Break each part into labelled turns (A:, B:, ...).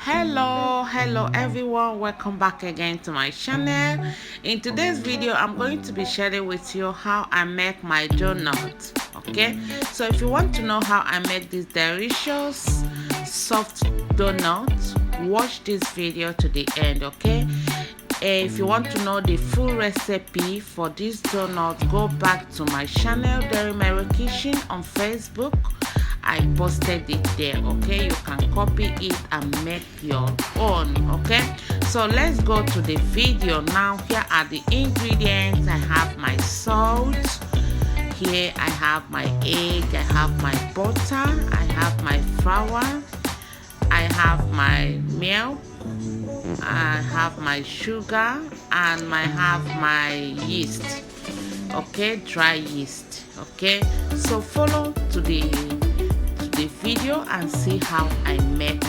A: Hello everyone, welcome back again to my channel. In today's video I'm going to be sharing with you how I make my donut. Okay, so if you want to know how I make this delicious soft donut, watch this video to the end. Okay, if you want to know the full recipe for this donut, go back to my channel Delimary Kitchen on Facebook. I posted it there. Okay, you can copy it and make your own. Okay, so let's go to the video now. Here are the ingredients. I have my salt here, I have my egg, I have my butter, I have my flour, I have my milk, I have my sugar, and I have my yeast. Okay, dry yeast. Okay, so follow to the video and see how I make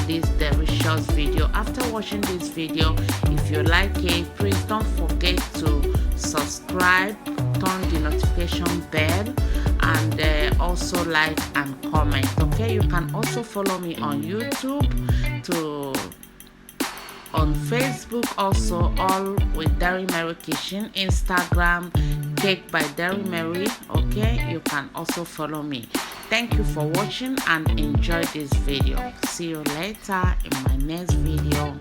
A: this delicious video. After watching this video, if you like it, please don't forget to subscribe, turn the notification bell, and also like and comment. Okay, you can also follow me on YouTube, on Facebook, also all with Delimary Kitchen, Instagram Cake by Delimary. Okay, you can also follow me. Thank you for watching and enjoy this video. See you later in my next video.